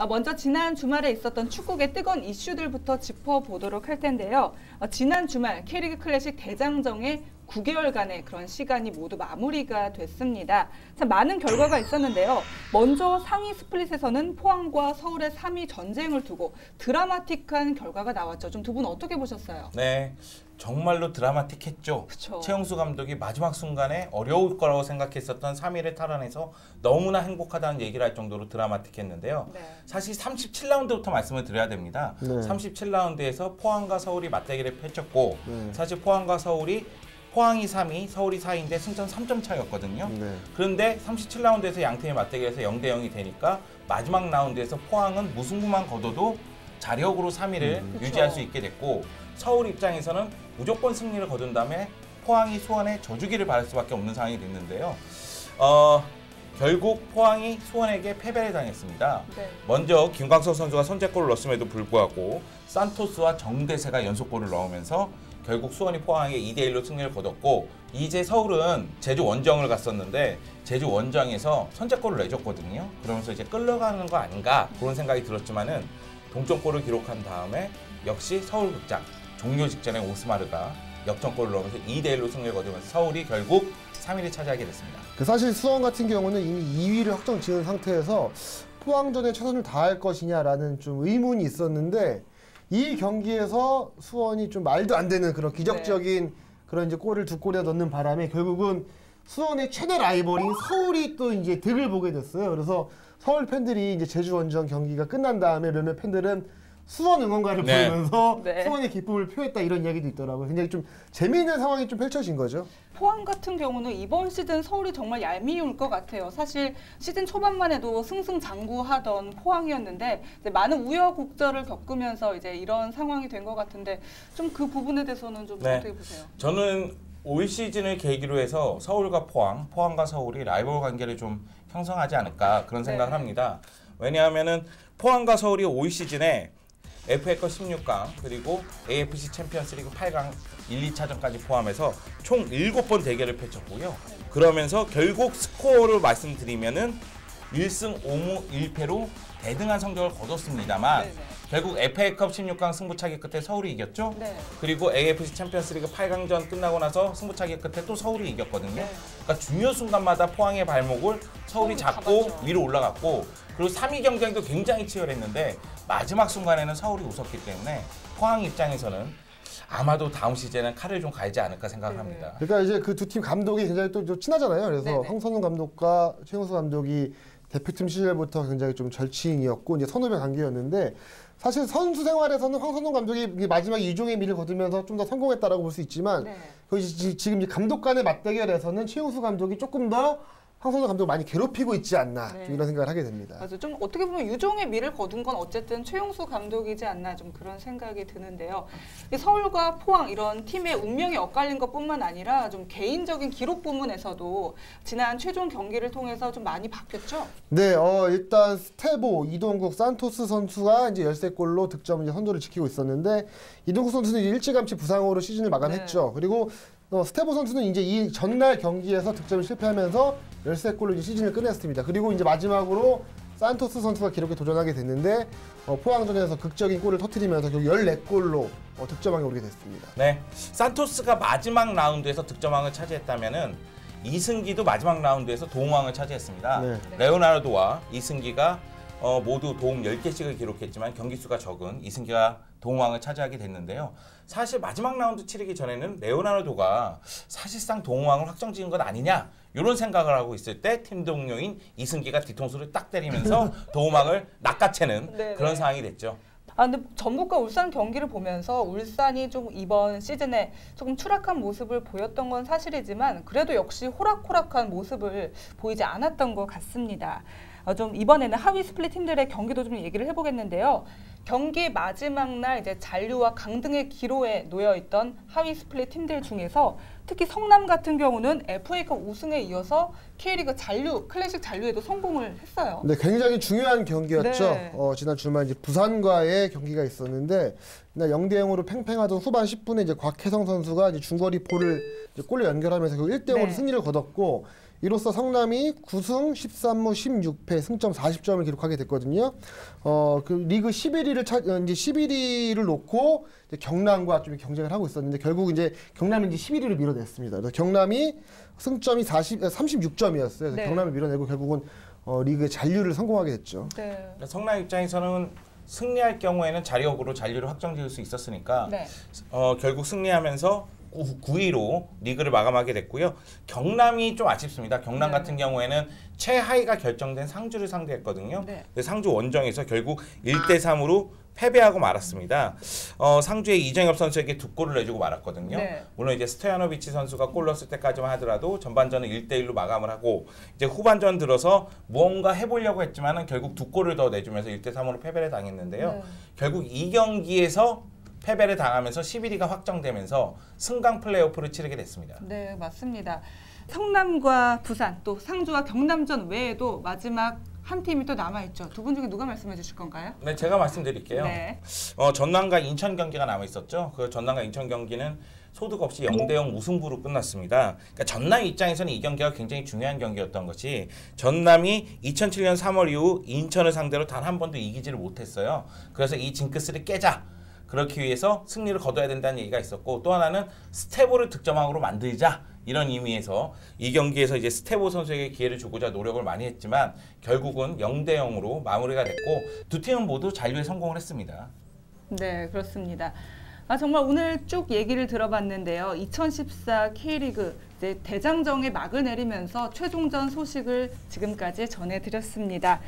먼저 지난 주말에 있었던 축구계 뜨거운 이슈들부터 짚어보도록 할 텐데요. 지난 주말 K리그 클래식 대장정의 9개월간의 그런 시간이 모두 마무리가 됐습니다. 참 많은 결과가 있었는데요. 먼저 상위 스플릿에서는 포항과 서울의 3위 전쟁을 두고 드라마틱한 결과가 나왔죠. 좀 두 분 어떻게 보셨어요? 네, 정말로 드라마틱했죠. 그쵸. 최용수 감독이 마지막 순간에 어려울 거라고 생각했었던 3위를 탈환해서 너무나 행복하다는 얘기를 할 정도로 드라마틱했는데요. 네. 사실 37라운드부터 말씀을 드려야 됩니다. 네. 37라운드에서 포항과 서울이 맞대결을 펼쳤고 사실 포항과 서울이 포항이 3위, 서울이 4위인데 승점 3점 차이였거든요. 네. 그런데 37라운드에서 양팀의 맞대결에서 0대 0이 되니까 마지막 라운드에서 포항은 무승부만 거둬도 자력으로 3위를 유지할 수 있게 됐고 서울 입장에서는 무조건 승리를 거둔 다음에 포항이 수원에 져주기를 바랄 수밖에 없는 상황이 됐는데요. 결국 포항이 수원에게 패배를 당했습니다. 네. 먼저 김광석 선수가 선제골을 넣었음에도 불구하고 산토스와 정대세가 연속골을 넣으면서 결국 수원이 포항에게 2대1로 승리를 거뒀고 이제 서울은 제주 원정을 갔었는데 제주 원정에서 선제골을 내줬거든요. 그러면서 이제 끌려가는 거 아닌가 그런 생각이 들었지만은 동점골을 기록한 다음에 역시 서울극장 종료 직전에 오스마르가 역전골을 넣으면서 2대1로 승리를 거두면서 서울이 결국 3위를 차지하게 됐습니다. 사실 수원 같은 경우는 이미 2위를 확정 지은 상태에서 포항전에 최선을 다할 것이냐라는 좀 의문이 있었는데 이 경기에서 수원이 좀 말도 안 되는 그런 기적적인 그런 이제 골을 두 골이나 넣는 바람에 결국은 수원의 최대 라이벌인 서울이 또 이제 득을 보게 됐어요. 그래서 서울 팬들이 이제 제주 원정 경기가 끝난 다음에 몇몇 팬들은 수원 응원가를 부르면서 수원의 기쁨을 표했다 이런 이야기도 있더라고요. 굉장히 좀 재미있는 상황이 좀 펼쳐진 거죠. 포항 같은 경우는 이번 시즌 서울이 정말 얄미울 것 같아요. 사실 시즌 초반만 해도 승승장구하던 포항이었는데 이제 많은 우여곡절을 겪으면서 이제 이런 상황이 된 것 같은데 좀 그 부분에 대해서는 좀 어떻게 보세요? 저는 올 시즌을 계기로 해서 서울과 포항, 포항과 서울이 라이벌 관계를 좀 형성하지 않을까 그런 생각을 합니다. 왜냐하면은 포항과 서울이 올 시즌에 FA컵 16강 그리고 AFC 챔피언스리그 8강 1, 2차전까지 포함해서 총 7번 대결을 펼쳤고요. 그러면서 결국 스코어를 말씀드리면은 1승 5무 1패로 대등한 성적을 거뒀습니다만 결국 FA컵 16강 승부차기 끝에 서울이 이겼죠. 그리고 AFC 챔피언스리그 8강전 끝나고 나서 승부차기 끝에 또 서울이 이겼거든요. 그러니까 중요 순간마다 포항의 발목을 서울이 잡고 위로 올라갔고 그리고 3위 경쟁도 굉장히 치열했는데 마지막 순간에는 서울이 웃었기 때문에 포항 입장에서는 아마도 다음 시즌에는 칼을 좀 갈지 않을까 생각합니다. 그러니까 이제 그 두 팀 감독이 굉장히 또 친하잖아요. 그래서 황선우 감독과 최용수 감독이 대표팀 시절부터 굉장히 좀 절친이었고 이제 선후배 관계였는데 사실 선수 생활에서는 황선우 감독이 마지막 이종의 미를 거두면서 좀 더 성공했다라고 볼 수 있지만 지금 이 감독 간의 맞대결에서는 최용수 감독이 조금 더 황선우 감독을 많이 괴롭히고 있지 않나 좀 이런 생각을 하게 됩니다. 맞아, 좀 어떻게 보면 유종의 미를 거둔 건 어쨌든 최용수 감독이지 않나 좀 그런 생각이 드는데요. 서울과 포항 이런 팀의 운명이 엇갈린 것뿐만 아니라 좀 개인적인 기록 부문에서도 지난 최종 경기를 통해서 좀 많이 바뀌었죠. 네, 일단 스테보, 이동국, 산토스 선수가 이제 13골로 득점 이제 선두를 지키고 있었는데 이동국 선수는 이제 일찌감치 부상으로 시즌을 마감했죠. 그리고 스테보 선수는 이제 이 전날 경기에서 득점을 실패하면서 13골로 이제 시즌을 끝냈습니다. 그리고 이제 마지막으로 산토스 선수가 기록에 도전하게 됐는데 포항전에서 극적인 골을 터뜨리면서 결국 14골로 득점왕에 오르게 됐습니다. 네, 산토스가 마지막 라운드에서 득점왕을 차지했다면은 이승기도 마지막 라운드에서 도움왕을 차지했습니다. 레오나르도와 이승기가 모두 도움 10개씩을 기록했지만 경기수가 적은 이승기가 도움왕을 차지하게 됐는데요. 사실 마지막 라운드 치르기 전에는 레오나르도가 사실상 도움왕을 확정지은 것 아니냐 이런 생각을 하고 있을 때 팀 동료인 이승기가 뒤통수를 딱 때리면서 도움왕을 낚아채는 그런 상황이 됐죠. 근데 전북과 울산 경기를 보면서 울산이 좀 이번 시즌에 조금 추락한 모습을 보였던 건 사실이지만 그래도 역시 호락호락한 모습을 보이지 않았던 것 같습니다. 좀 이번에는 하위 스플릿 팀들의 경기도 좀 얘기를 해보겠는데요. 경기 마지막 날 이제 잔류와 강등의 기로에 놓여 있던 하위 스플릿 팀들 중에서 특히 성남 같은 경우는 FA컵 우승에 이어서 K리그 잔류, 클래식 잔류에도 성공을 했어요. 네, 굉장히 중요한 경기였죠. 지난 주말 이제 부산과의 경기가 있었는데 0대 0으로 팽팽하던 후반 10분에 이제 곽혜성 선수가 이제 중거리 볼을 이제 골로 연결하면서 1대 0으로 승리를 거뒀고 이로써 성남이 9승 13무 16패 승점 40점을 기록하게 됐거든요. 그 리그 11위를 11위를 놓고 이제 경남과 좀 경쟁을 하고 있었는데 결국 이제 경남이 이제 11위를 밀어냈습니다. 그래서 경남이 승점이 36점이었어요. 그래서 네. 경남을 밀어내고 결국은 리그의 잔류를 성공하게 됐죠. 네. 성남 입장에서는 승리할 경우에는 자력으로 잔류를 확정지을 수 있었으니까 네. 결국 승리하면서 9위로 리그를 마감하게 됐고요. 경남이 좀 아쉽습니다. 경남 네. 같은 경우에는 최하위가 결정된 상주를 상대했거든요. 네. 근데 상주 원정에서 결국 1대3으로 패배하고 말았습니다. 상주의 이정엽 선수에게 2골을 내주고 말았거든요. 네. 물론 이제 스토야노비치 선수가 골 넣었을 때까지만 하더라도 전반전은 1대1로 마감을 하고 이제 후반전 들어서 무언가 해보려고 했지만은 결국 2골을 더 내주면서 1대3으로 패배를 당했는데요. 네. 결국 이 경기에서 패배를 당하면서 11위가 확정되면서 승강 플레이오프를 치르게 됐습니다. 네, 맞습니다. 성남과 부산 또 상주와 경남전 외에도 마지막 한 팀이 또 남아있죠. 두 분 중에 누가 말씀해 주실 건가요? 네, 제가 말씀드릴게요. 네. 전남과 인천 경기가 남아 있었죠. 그 전남과 인천 경기는 소득 없이 0대0 무승부로 끝났습니다. 그러니까 전남 입장에서는 이 경기가 굉장히 중요한 경기였던 것이 전남이 2007년 3월 이후 인천을 상대로 단 한 번도 이기지를 못했어요. 그래서 이 징크스를 깨자. 그렇기 위해서 승리를 거둬야 된다는 얘기가 있었고 또 하나는 스테보를 득점왕으로 만들자. 이런 의미에서 이 경기에서 이제 스테보 선수에게 기회를 주고자 노력을 많이 했지만 결국은 0대0으로 마무리가 됐고 두 팀은 모두 잔류에 성공을 했습니다. 네, 그렇습니다. 정말 오늘 쭉 얘기를 들어봤는데요. 2014 K리그 이제 대장정에 막을 내리면서 최종전 소식을 지금까지 전해드렸습니다.